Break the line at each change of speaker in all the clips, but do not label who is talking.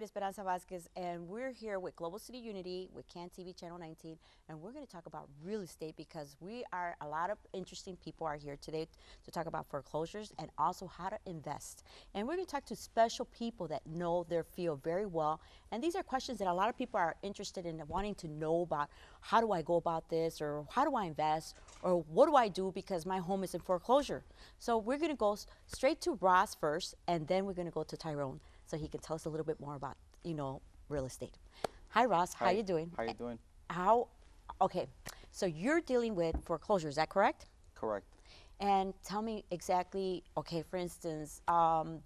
Esperanza Vasquez, and we're here with Global City Unity with CAN TV Channel 19, and we're going to talk about real estate because we are a lot of interesting people are here today to talk about foreclosures and also how to invest. And we're going to talk to special people that know their field very well, and these are questions that a lot of people are interested in wanting to know about. How do I go about this, or how do I invest, or what do I do because my home is in foreclosure? So we're going to go straight to Ross first, and then we're going to go to Tyrone so he can tell us a little bit more about, real estate. Hi, Ross. How
Hi,
you doing?
how you doing?
How? Okay. So you're dealing with foreclosure. Is that correct?
Correct.
And tell me exactly. Okay. For instance,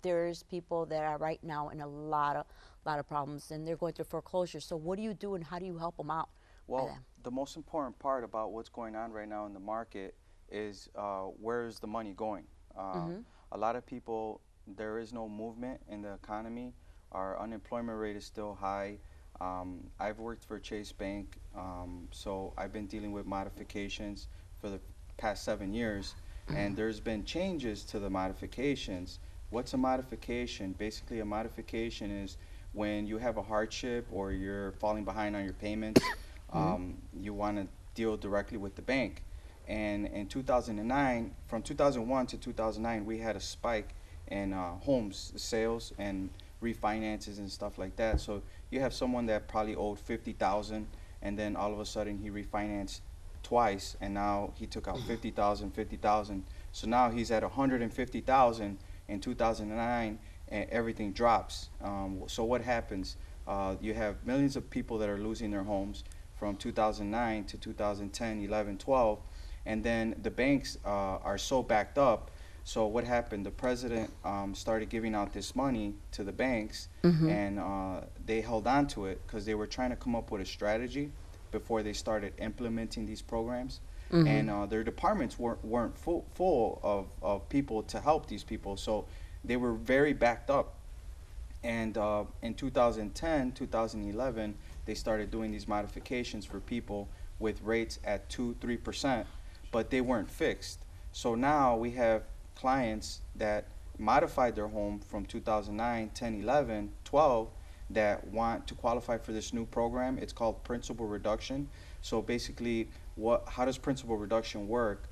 there's people that are right now in a lot of problems, and they're going through foreclosure. So what do you do, and how do you help them out? By
Well,
them?
the most important part about what's going on right now in the market is where's the money going?
Mm-hmm.
A lot of people, there is no movement in the economy. Our unemployment rate is still high. I've worked for Chase Bank, so I've been dealing with modifications for the past 7 years, and there's been changes to the modifications. What's a modification? Basically, a modification is when you have a hardship or you're falling behind on your payments,
Mm-hmm.
you want to deal directly with the bank. And in 2009, from 2001 to 2009, we had a spike in homes sales and refinances and stuff like that. So you have someone that probably owed 50,000, and then all of a sudden he refinanced twice, and now he took out 50,000, 50,000. So now he's at 150,000 in 2009, and everything drops. So what happens? You have millions of people that are losing their homes from 2009 to 2010, 11, 12, and then the banks are so backed up. So what happened? The president started giving out this money to the banks,
Mm-hmm.
and they held on to it because they were trying to come up with a strategy before they started implementing these programs.
Mm-hmm.
And their departments weren't full of people to help these people, so they were very backed up. And in 2010, 2011, they started doing these modifications for people with rates at 2, 3%, but they weren't fixed. So now we have clients that modified their home from 2009, 10, 11, 12 that want to qualify for this new program. It's called principal reduction. So basically, how does principal reduction work?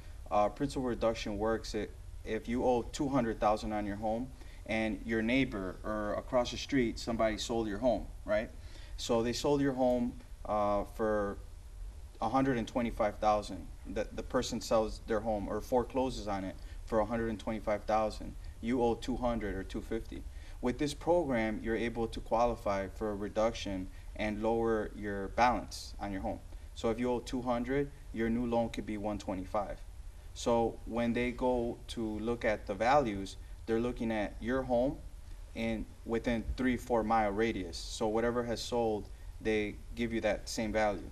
Principal reduction works if you owe 200,000 on your home, and your neighbor or across the street somebody sold your home, right? So they sold your home for 125,000. The person sells their home or forecloses on it for 125,000. You owe 200 or 250. With this program, you're able to qualify for a reduction and lower your balance on your home. So if you owe 200, your new loan could be 125. So when they go to look at the values, they're looking at your home in within 3-4 mile radius. So whatever has sold, they give you that same value.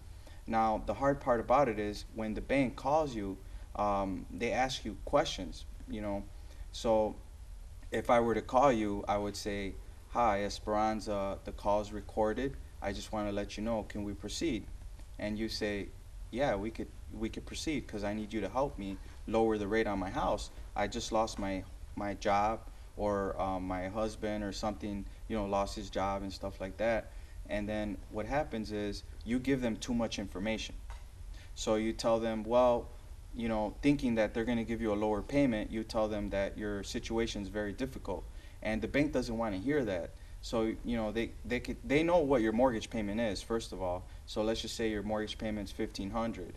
Now the hard part about it is when the bank calls you, they ask you questions. You know, so if I were to call you, I would say, "Hi, Esperanza, the call's recorded. I just want to let you know, can we proceed?" And you say, "Yeah, we could proceed because I need you to help me lower the rate on my house. I just lost my job, or my husband or something, lost his job and stuff like that." And then what happens is you give them too much information. So you tell them, well, thinking that they're going to give you a lower payment, you tell them that your situation is very difficult, and the bank doesn't want to hear that. So they know what your mortgage payment is, first of all. So let's just say your mortgage payment's 1,500,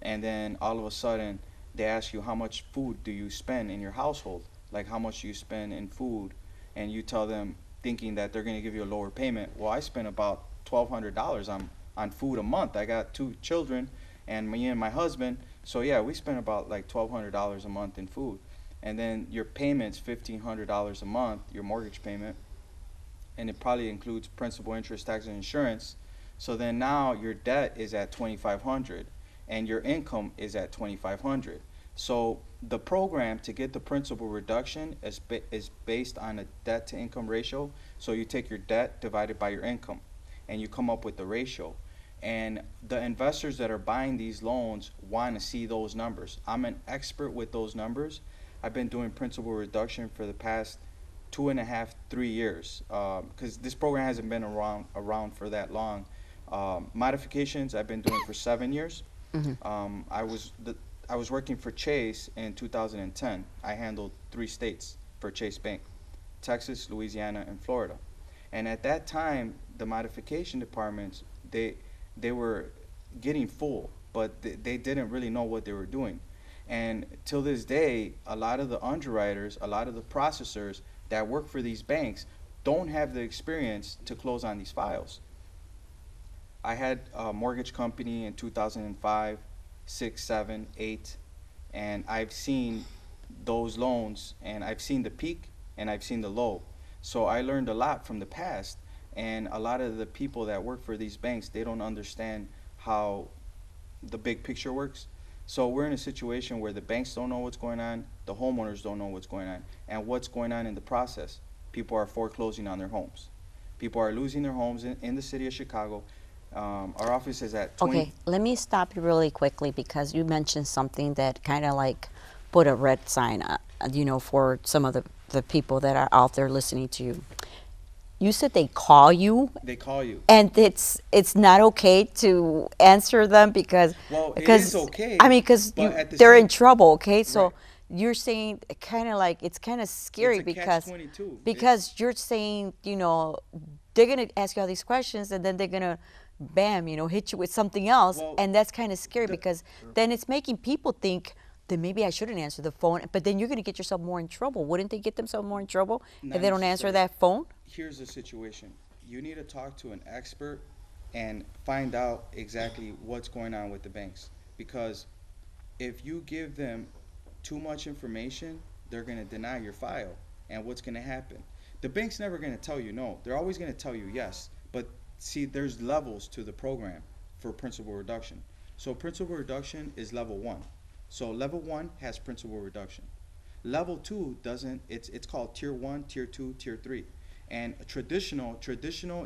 and then all of a sudden they ask you how much food do you spend in your household, like how much do you spend in food, and you tell them thinking that they're going to give you a lower payment. Well, I spend about $1,200 on food a month. I got two children, and me and my husband. So yeah, we spend about like $1,200 a month in food, and then your payment's $1,500 a month, your mortgage payment, and it probably includes principal, interest, tax, and insurance. So then now your debt is at 2,500, and your income is at 2,500. So the program to get the principal reduction is based on a debt to income ratio. So you take your debt divided by your income, and you come up with the ratio. And the investors that are buying these loans want to see those numbers. I'm an expert with those numbers. I've been doing principal reduction for the past 2.5, 3 years, because this program hasn't been around for that long. Modifications I've been doing for 7 years. I was working for Chase in 2010. I handled 3 states for Chase Bank: Texas, Louisiana, and Florida. And at that time, the modification departments, they were getting full, but they didn't really know what they were doing. And till this day, a lot of the underwriters, a lot of the processors that work for these banks don't have the experience to close on these files. I had a mortgage company in 2005, 6, 7, 8, and I've seen those loans, and I've seen the peak and I've seen the low. So I learned a lot from the past, and a lot of the people that work for these banks, they don't understand how the big picture works. So we're in a situation where the banks don't know what's going on, the homeowners don't know what's going on, and what's going on in the process. People are foreclosing on their homes. People are losing their homes in the city of Chicago. Our office is at 20.
Okay, let me stop you really quickly because you mentioned something that kind of like put a red sign, for some of the people that are out there listening to you. You said they call you,
They call you.
and it's not okay to answer them because
Well, it
because
is okay,
I mean because
but at the
they're
same-
in trouble. Okay, so
Right.
you're saying kind of like it's kind of scary
It's a
because
catch-22.
because you're saying they're gonna ask you all these questions and then they're gonna bam hit you with something else,
Well,
and that's kind of scary because then it's making people think that maybe I shouldn't answer the phone, but then you're gonna get yourself more in trouble. Wouldn't they get themselves more in trouble
Not
if they don't answer
necessarily.
that phone?
Here's the situation. You need to talk to an expert and find out exactly what's going on with the banks. Because if you give them too much information, they're going to deny your file. And what's going to happen? The bank's never going to tell you no. They're always going to tell you yes. But see, there's levels to the program for principal reduction. So principal reduction is level 1. So level 1 has principal reduction. Level 2 doesn't. It's called tier 1, tier 2, tier 3. And traditional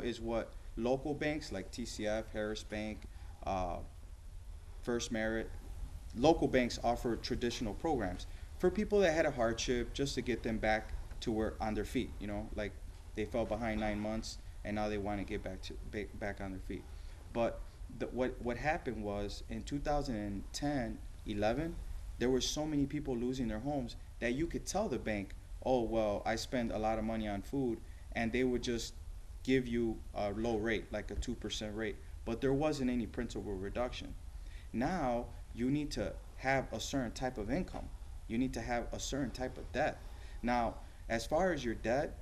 is what local banks like TCF, Harris Bank, First Merit, local banks offer traditional programs for people that had a hardship, just to get them back to where on their feet. Like they fell behind 9 months and now they want to get back on their feet. But what happened was in 2010, 11, there were so many people losing their homes that you could tell the bank, oh well, I spend a lot of money on food, and they would just give you a low rate, like a 2% rate, but there wasn't any principal reduction. Now you need to have a certain type of income. You need to have a certain type of debt. Now, as far as your debt,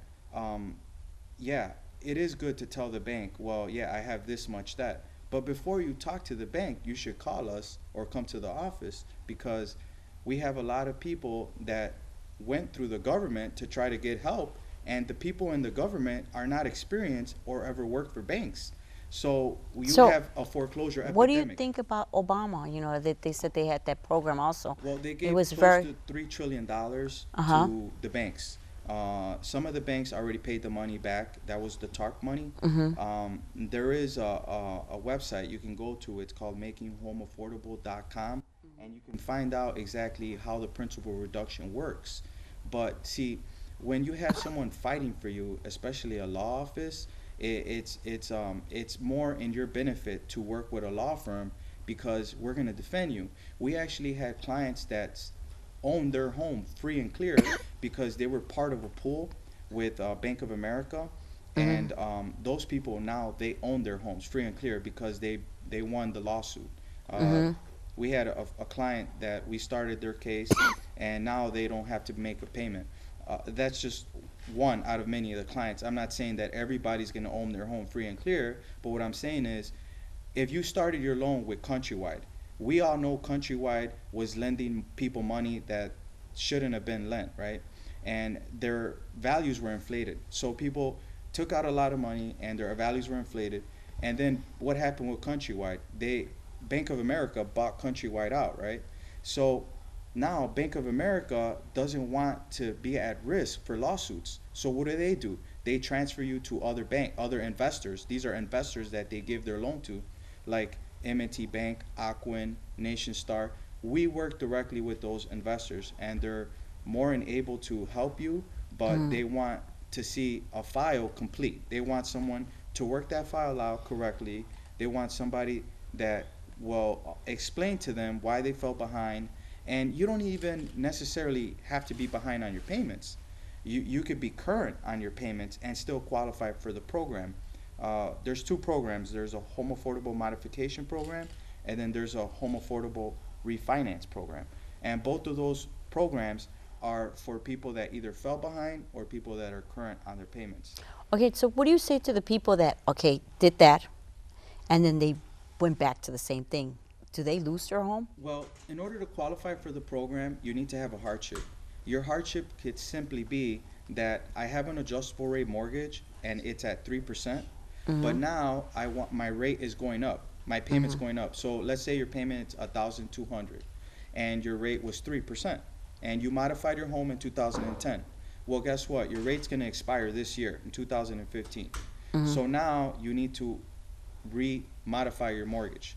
yeah, it is good to tell the bank, well, yeah, I have this much debt. But before you talk to the bank, you should call us or come to the office, because we have a lot of people that went through the government to try to get help, and the people in the government are not experienced or ever worked for banks. So you
So,
have a foreclosure epidemic.
What do you think about Obama? That they said they had that program also.
Well, they
It
gave
was
close
very
to $3 trillion
Uh-huh.
to the banks. Some of the banks already paid the money back. That was the TARP money. There is a website you can go to. It's called makinghomeaffordable.com, and you can find out exactly how the principal reduction works. But see, when you have someone fighting for you, especially a law office, it's more in your benefit to work with a law firm, because we're going to defend you. We actually had clients that owned their home free and clear because they were part of a pool with Bank of America, and those people now, they own their homes free and clear because they won the lawsuit. We had a client that we started their case, and now they don't have to make a payment. That's just one out of many of the clients. I'm not saying that everybody's going to own their home free and clear, but what I'm saying is, if you started your loan with Countrywide, we all know Countrywide was lending people money that shouldn't have been lent, right? And their values were inflated. So people took out a lot of money and their values were inflated. And then what happened with Countrywide? Bank of America bought Countrywide out, right? So now Bank of America doesn't want to be at risk for lawsuits. So what do? They transfer you to other investors. These are investors that they give their loan to, like M&T Bank, Ocwen, Nation Star. We work directly with those investors, and they're more than able to help you, but they want to see a file complete. They want someone to work that file out correctly. They want somebody that will explain to them why they fell behind. And you don't even necessarily have to be behind on your payments. You could be current on your payments and still qualify for the program. There's two programs. There's a home affordable modification program, and then there's a home affordable refinance program. And both of those programs are for people that either fell behind or people that are current on their payments.
Okay, so what do you say to the people that, okay, did that, and then they went back to the same thing? Do they lose their home?
Well, in order to qualify for the program, you need to have a hardship. Your hardship could simply be that I have an adjustable rate mortgage and it's at 3%, but now I want my rate is going up. My payment's going up. So let's say your payment is $1,200 and your rate was 3%, and you modified your home in 2010. Well, guess what? Your rate's going to expire this year in 2015. So now you need to re-modify your mortgage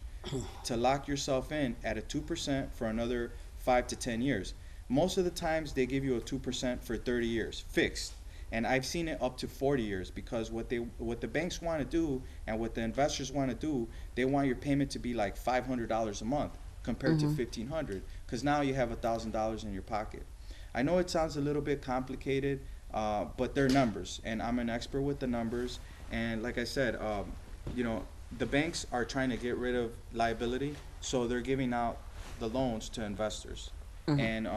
to lock yourself in at a 2% for another 5 to 10 years. Most of the times they give you a 2% for 30 years, fixed. And I've seen it up to 40 years, because what the banks want to do and what the investors want to do, they want your payment to be like $500 a month compared to $1,500, because now you have $1,000 in your pocket. I know it sounds a little bit complicated, but they're numbers, and I'm an expert with the numbers. And like I said, you know, the banks are trying to get rid of liability, so they're giving out the loans to investors. And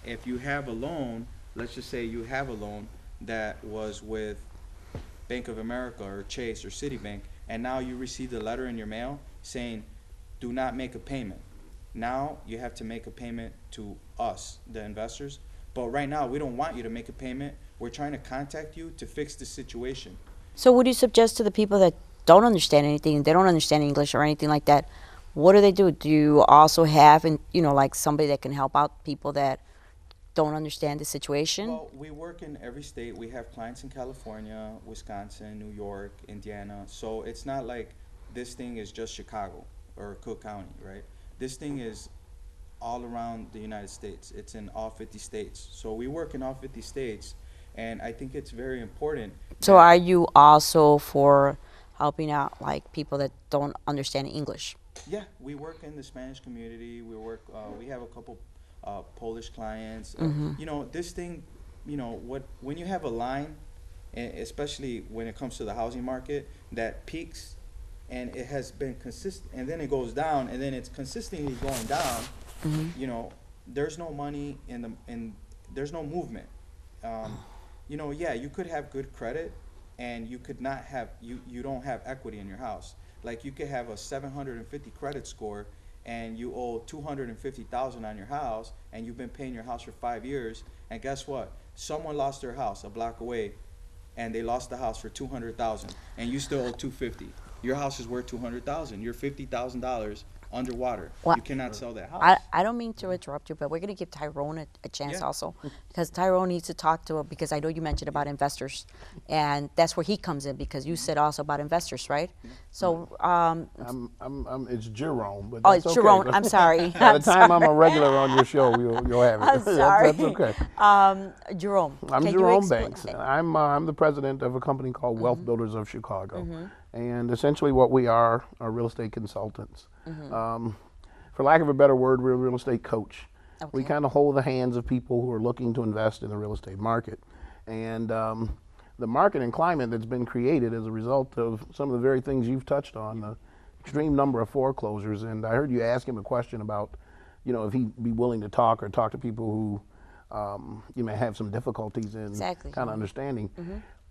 if you have a loan, let's just say you have a loan that was with Bank of America or Chase or Citibank, and now you received a letter in your mail saying, do not make a payment. Now you have to make a payment to us, the investors. But right now, we don't want you to make a payment. We're trying to contact you to fix the situation.
So what do you suggest to the people that don't understand anything, they don't understand English or anything like that? What do they do? Do you also have, you know, like somebody that can help out people that don't understand the situation?
Well, we work in every state. We have clients in California, Wisconsin, New York, Indiana. So it's not like this thing is just Chicago or Cook County, right? This thing is all around the United States. It's in all 50 states. So we work in all 50 states, and I think it's very important.
So are you also for helping out like people that don't understand English?
Yeah, we work in the Spanish community. We have a couple Polish clients. You know, this thing, you know, when you have a line, especially when it comes to the housing market, that peaks and it has been consistent, and then it goes down, and then it's consistently going down. You know, there's no money there's no movement. You know, yeah, you could have good credit, and you could not have you don't have equity in your house. Like, you could have a 750 credit score and you owe $250,000 on your house, and you've been paying your house for 5 years, and guess what? Someone lost their house a block away, and they lost the house for $200,000, and you still owe $250,000. Your house is worth $200,000. You're $50,000 underwater.
Well,
you cannot sell that house.
I don't mean to interrupt you, but we're going to give Tyrone a chance
Yeah.
also, because Tyrone needs to talk to, because I know you mentioned about investors, and that's where he comes in, because you said also about investors, right? So,
It's Jerome, but
oh,
that's
it's
okay.
Jerome. I'm sorry.
By the time I'm a regular on your show, you'll have it.
I'm sorry.
That's okay.
Jerome.
I'm
can you
Jerome
explain-
Banks. I'm the president of a company called Wealth Builders of Chicago, and essentially what we are real estate consultants. For lack of a better word, we're a real estate coach. We
Okay.
kind of hold the hands of people who are looking to invest in the real estate market, and the market and climate that's been created as a result of some of the very things you've touched on, the extreme number of foreclosures. And I heard you ask him a question about, you know, if he'd be willing to talk to people who you may have some difficulties in
Exactly.
kind of understanding.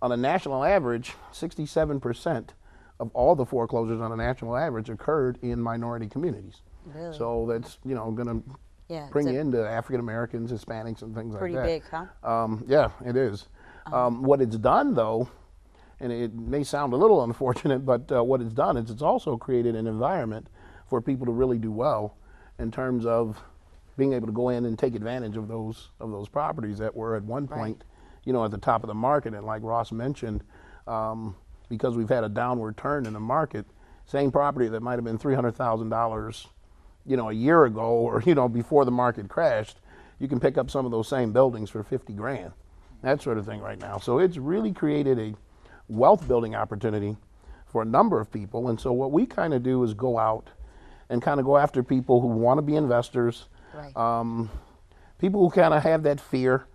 On a national average, 67% of all the foreclosures on a national average occurred in minority communities.
Really?
So that's, you know, going to
Yeah,
bring
it's
you into African Americans, Hispanics, and things
pretty
like that.
big, huh?
Yeah, it is. What it's done, though, and it may sound a little unfortunate, but what it's done is it's also created an environment for people to really do well in terms of being able to go in and take advantage of those properties that were at one point, you know, at the top of the market. And like Ross mentioned, because we've had a downward turn in the market, same property that might have been $300,000, you know, a year ago, or, you know, before the market crashed, you can pick up some of those same buildings for 50 grand. that sort of thing right now. So it's really created a wealth building opportunity for a number of people. And so what we kind of do is go out and kind of go after people who want to be investors,
Right.
people who kind of have that fear.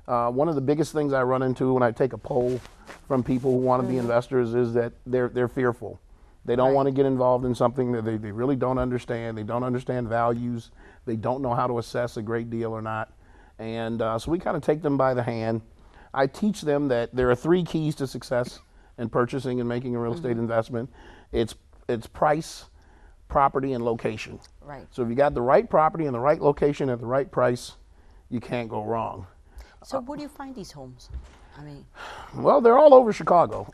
One of the biggest things I run into when I take a poll from people who want to be investors is that they're fearful. They don't
Right.
want to get involved in something that they really don't understand. They don't understand values. They don't know how to assess a great deal or not. And so we kind of take them by the hand. I teach them that there are 3 keys to success in purchasing and making a real estate investment. It's price, property, and location.
Right.
So if you got the right property and the right location at the right price, you can't go wrong.
So where do you find these homes? I mean,
Well, they're all over Chicago.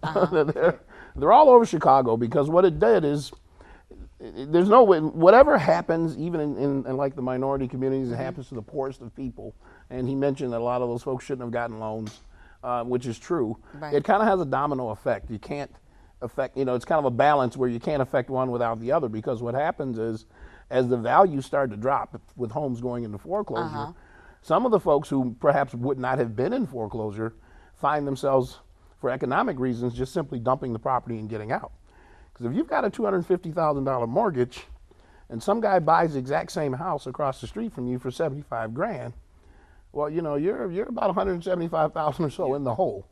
They're all over Chicago because what it did is there's no way, whatever happens, even in like the minority communities, it happens to the poorest of people. And he mentioned that a lot of those folks shouldn't have gotten loans, which is true.
Right.
It kind of has a domino effect. You can't affect, it's kind of a balance where you can't affect one without the other, because what happens is as the values start to drop with homes going into foreclosure, some of the folks who perhaps would not have been in foreclosure find themselves, for economic reasons, just simply dumping the property and getting out. Because if you've got a $250,000 mortgage and some guy buys the exact same house across the street from you for 75 grand, well, you're about 175,000 or so in the hole.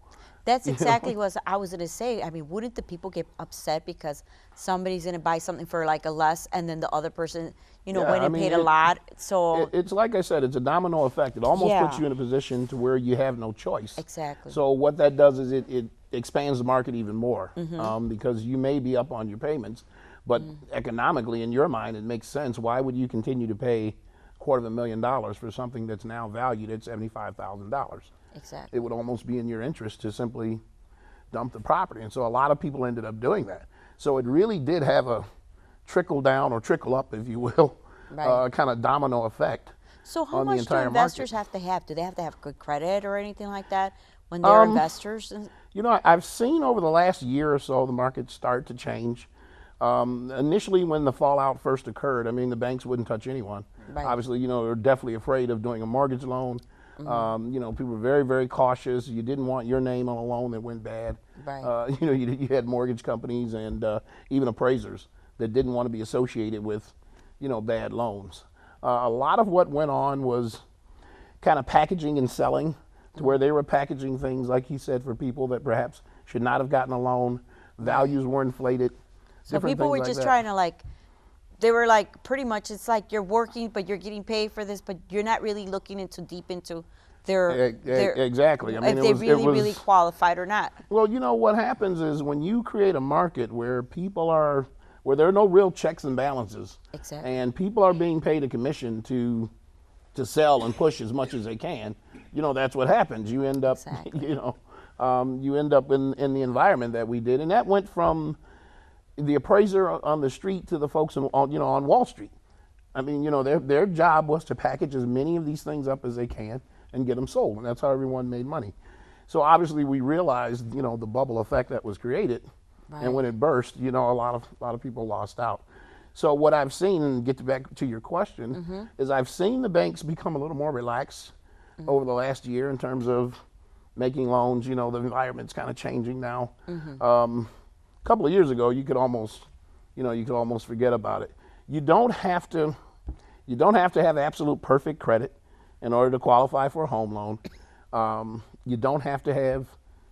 that's exactly what I was going to say. I mean, wouldn't the people get upset because somebody's going to buy something for like a less, and then the other person,
Yeah,
went
I
and
mean,
paid a lot? So
It's like I said, it's a domino effect. It almost puts
Yeah.
you in a position to where you have no choice.
Exactly.
So what that does is it expands the market even more,
Mm-hmm.
because you may be up on your payments, but economically, in your mind, it makes sense. Why would you continue to pay $250,000 for something that's now valued at $75,000?
exactly.
It would almost be in your interest to simply dump the property. And so a lot of people ended up doing that. So it really did have a trickle down or trickle up, if you will,
Right.
kind of domino effect.
So how
on the
much do
entire
investors
market.
have to have? Do they have to have good credit or anything like that when they're investors?
I've seen over the last year or so the market start to change. Initially, when the fallout first occurred, I mean, the banks wouldn't touch anyone.
Right.
Obviously, they're definitely afraid of doing a mortgage loan. People were very, very cautious. You didn't want your name on a loan that went bad.
Right.
You had mortgage companies and even appraisers that didn't want to be associated with, bad loans. A lot of what went on was kind of packaging and selling, to where they were packaging things, like he said, for people that perhaps should not have gotten a loan. Values were inflated.
So
different
people
things
were
like
just
that.
trying to they were pretty much, it's like you're working, but you're getting paid for this, but you're not really looking deep into their
Exactly. I mean,
if
it
they
was,
really qualified or not.
Well, what happens is when you create a market where where there are no real checks and balances,
Exactly.
and people are being paid a commission to sell and push as much as they can, that's what happens. You end up,
Exactly.
you end up in the environment that we did, and that went from the appraiser on the street to the folks on Wall Street. I mean, their job was to package as many of these things up as they can and get them sold, and that's how everyone made money. So obviously, we realized, the bubble effect that was created,
Right.
and when it burst, a lot of people lost out. So what I've seen, and get back to your question, is I've seen the banks become a little more relaxed over the last year in terms of making loans. The environment's kind of changing now. A couple of years ago, you could almost forget about it. You don't have to have absolute perfect credit in order to qualify for a home loan. You don't have to have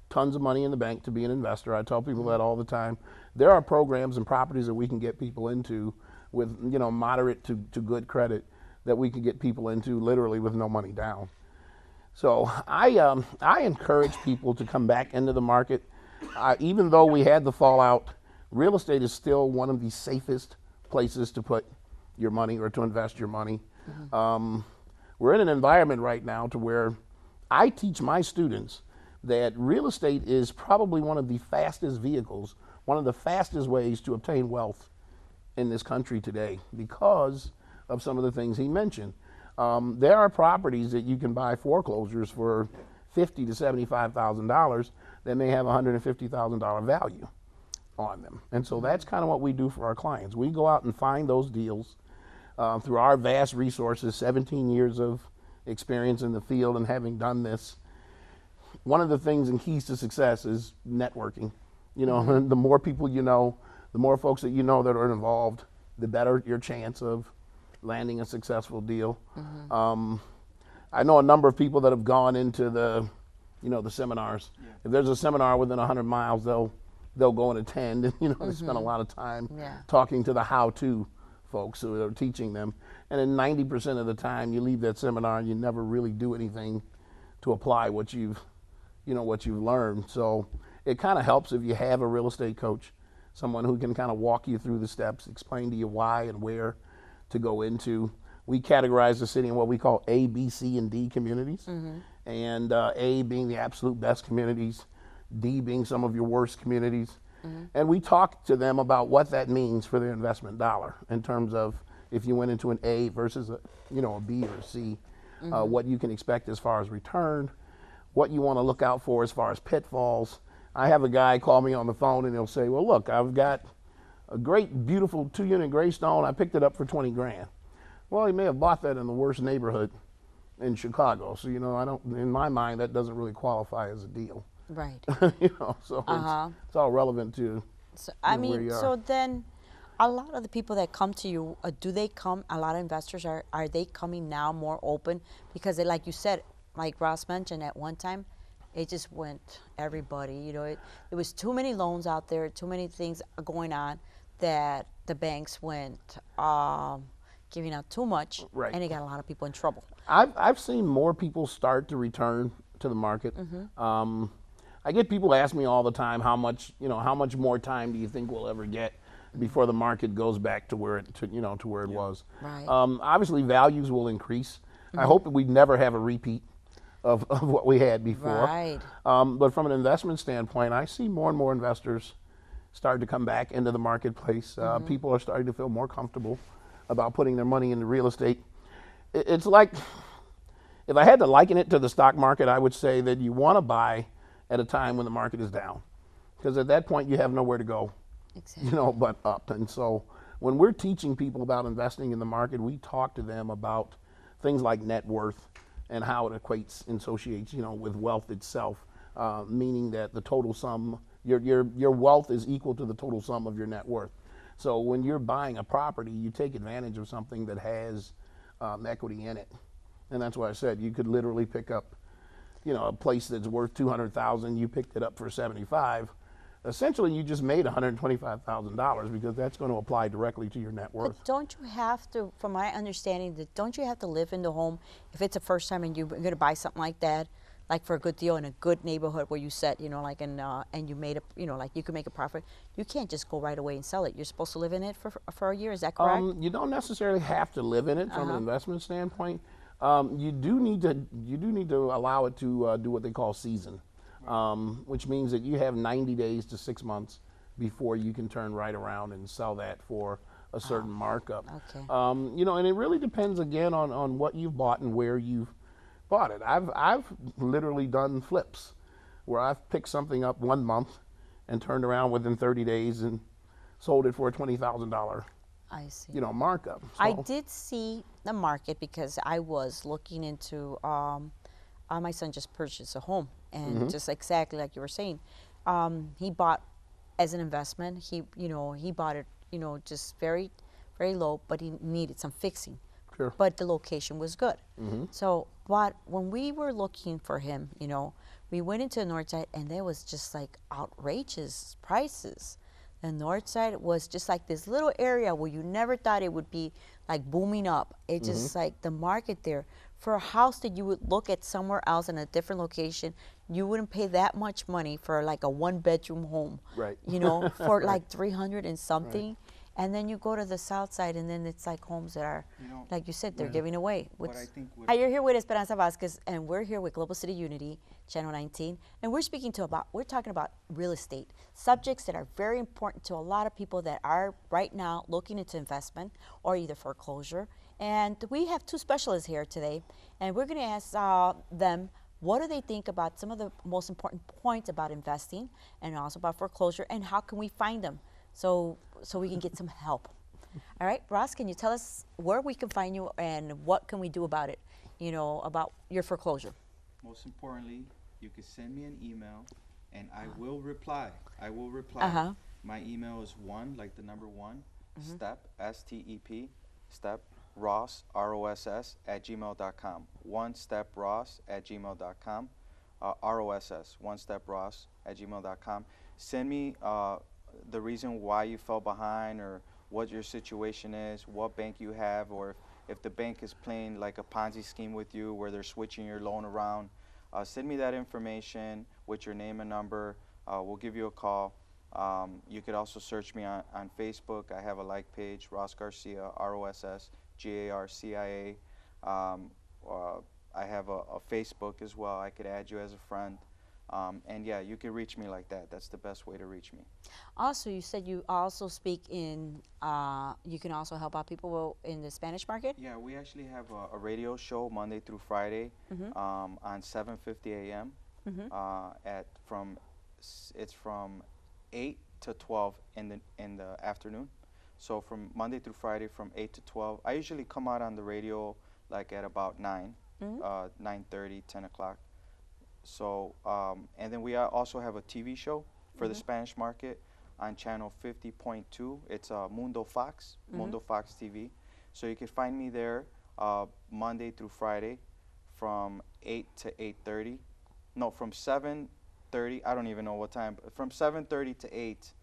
tons of money in the bank to be an investor. I tell people that all the time. There are programs and properties that we can get people into with moderate to good credit that we can get people into literally with no money down. So I encourage people to come back into the market. Even though we had the fallout, real estate is still one of the safest places to put your money or to invest your money. We're in an environment right now to where I teach my students that real estate is probably one of the fastest vehicles, one of the fastest ways to obtain wealth in this country today because of some of the things he mentioned. There are properties that you can buy foreclosures for $50,000 to $75,000 that may have $150,000 value on them. And so that's kind of what we do for our clients. We go out and find those deals through our vast resources, 17 years of experience in the field and having done this. one of the things and keys to success is networking. You know, the more people you know, the more folks that you know that are involved, the better your chance of landing a successful deal. I know a number of people that have gone into the, you know, the seminars.
Yeah.
If there's a seminar within 100 miles, they'll go and attend, and you know, they spend a lot of time talking to the how-to folks who are teaching them. And then 90% of the time, you leave that seminar and you never really do anything to apply what you've learned. So it kind of helps if you have a real estate coach, someone who can kind of walk you through the steps, explain to you why and where to go into. We categorize the city in what we call A, B, C, and D communities. And A being the absolute best communities, D being some of your worst communities. And we talk to them about what that means for their investment dollar in terms of if you went into an A versus a B or a C, what you can expect as far as return, what you want to look out for as far as pitfalls. I have a guy call me on the phone and he'll say, well, look, I've got a great, beautiful 2-unit Greystone. I picked it up for 20 grand. Well, he may have bought that in the worst neighborhood in Chicago. So, you know, in my mind, that doesn't really qualify as a deal.
Right.
You know, so it's all relevant to
So,
where you are.
so then a lot of the people that come to you, do they come, a lot of investors, are they coming now more open? Because like you said, like Ross mentioned at one time, it just went everybody, you know, there was too many loans out there, too many things going on that the banks went giving out too much,
Right.
and it got a lot of people in trouble.
I've seen more people start to return to the market. I get people ask me all the time how much more time do you think we'll ever get before the market goes back to where it was.
Right.
Obviously, values will increase. I hope that we never have a repeat of what we had before.
Right.
But from an investment standpoint, I see more and more investors start to come back into the marketplace. People are starting to feel more comfortable about putting their money into real estate. It's like, if I had to liken it to the stock market, I would say that you want to buy at a time when the market is down, because at that point you have nowhere to go,
Exactly.
you know, but up. And so when we're teaching people about investing in the market, we talk to them about things like net worth and how it equates and associates, you know, with wealth itself, meaning that the total sum, your wealth is equal to the total sum of your net worth. So when you're buying a property, you take advantage of something that has equity in it. And that's why I said you could literally pick up, you know, a place that's worth $200,000, you picked it up for 75. Essentially, you just made $125,000 because that's going to apply directly to your net worth.
But don't you have to, from my understanding, don't you have to live in the home if it's the first time and you're going to buy something like that, like for a good deal in a good neighborhood where you set, you know, like and you made a, you know, like you could make a profit. You can't just go right away and sell it. You're supposed to live in it for a year. Is that correct?
You don't necessarily have to live in it from an investment standpoint. You do need to allow it to do what they call season, which means that you have 90 days to 6 months before you can turn right around and sell that for a certain markup.
Okay.
You know, and it really depends again on what you've bought and where you've bought it. I've literally done flips where I've picked something up 1 month and turned around within 30 days and sold it for a $20,000.
I see.
You know, markup.
I
So-
did see the market because I was looking into, my son just purchased a home, and just exactly like you were saying, he bought as an investment. He bought it, you know, just very, very low, but he needed some fixing.
Sure.
But the location was good. So, but when we were looking for him, you know, we went into the north side, and there was just like outrageous prices. The north side was just like this little area where you never thought it would be like booming up. It just like the market there for a house that you would look at somewhere else in a different location, you wouldn't pay that much money for like a 1-bedroom home.
Right.
You know, for like 300 and something. And then you go to the south side, and then it's like homes that are,
You know,
like you said, they're giving away.
what I think would-
Hi, you're here with Esperanza Vasquez, and we're here with Global City Unity, Channel 19, and we're talking about real estate, subjects that are very important to a lot of people that are right now looking into investment or either foreclosure. And we have two specialists here today, and we're going to ask them what do they think about some of the most important points about investing and also about foreclosure, and how can we find them so we can get some help. All right, Ross, can you tell us where we can find you and what can we do about it, you know, about your foreclosure?
Most importantly, you can send me an email, and I will reply. I will reply.
Uh-huh.
My email is one, like the number one, step, STEP, step, Ross, ROSS, @gmail.com. One step Ross @gmail.com. ROSS, one step Ross @gmail.com. Send me the reason why you fell behind, or what your situation is, what bank you have, or if the bank is playing like a Ponzi scheme with you where they're switching your loan around. Send me that information with your name and number. We'll give you a call. You could also search me on Facebook. I have a like page, Ross Garcia, ROSS GARCIA. I have a Facebook as well. I could add you as a friend. And yeah, you can reach me like that. That's the best way to reach me.
Also, you said you also speak in, you can also help out people in the Spanish market?
Yeah, we actually have a radio show Monday through Friday on 7:50 a.m. It's from 8 to 12 in the afternoon. So from Monday through Friday from 8 to 12. I usually come out on the radio like at about 9, 9:30, 10 o'clock. So, and then we also have a TV show for the Spanish market on channel 50.2. It's Mundo Fox, Mundo Fox TV. So you can find me there Monday through Friday from 8 to 8:30. No, from 7:30, I don't even know what time, but from 7:30 to 8.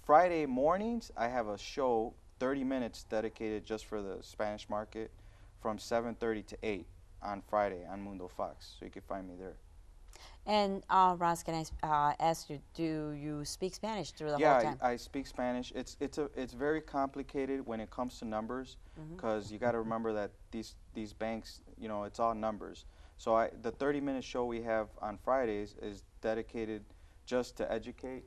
Friday mornings, I have a show, 30 minutes dedicated just for the Spanish market from 7:30 to 8 on Friday on Mundo Fox. So you can find me there.
And Ross, can I ask you, do you speak Spanish through the whole
Yeah,
time?
I speak Spanish. It's very complicated when it comes to numbers, because you got to remember that these banks, you know, it's all numbers. So the 30-minute show we have on Fridays is dedicated just to educate,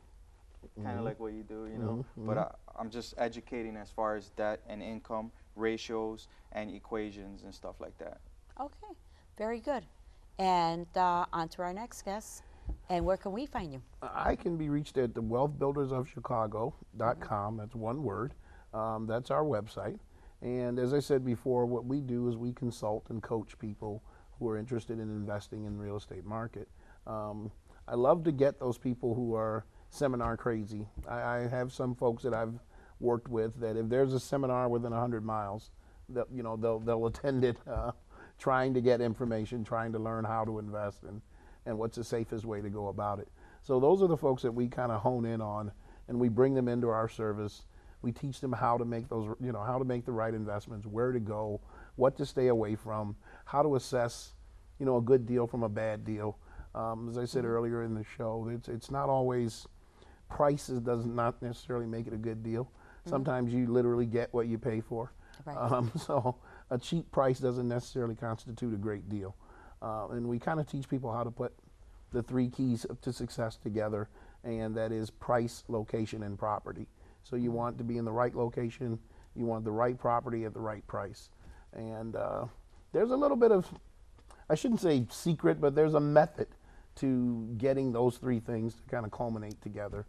kind of like what you do, you know. But I'm just educating as far as debt and income ratios and equations and stuff like that.
Okay, very good. And on to our next guest. And where can we find you?
I can be reached at the wealthbuildersofchicago.com. That's one word. That's our website. And as I said before, what we do is we consult and coach people who are interested in investing in the real estate market. I love to get those people who are seminar crazy. I have some folks that I've worked with that if there's a seminar within 100 miles, they'll attend it, trying to get information, trying to learn how to invest and what's the safest way to go about it. So those are the folks that we kind of hone in on, and we bring them into our service. We teach them how to make those, how to make the right investments, where to go, what to stay away from, how to assess, a good deal from a bad deal. As I said earlier in the show, it's not always, prices does not necessarily make it a good deal. Sometimes you literally get what you pay for.
Right.
So a cheap price doesn't necessarily constitute a great deal. And we kind of teach people how to put the 3 keys to success together, and that is price, location, and property. So you want to be in the right location, you want the right property at the right price. And there's a little bit of, I shouldn't say secret, but there's a method to getting those 3 things to kind of culminate together.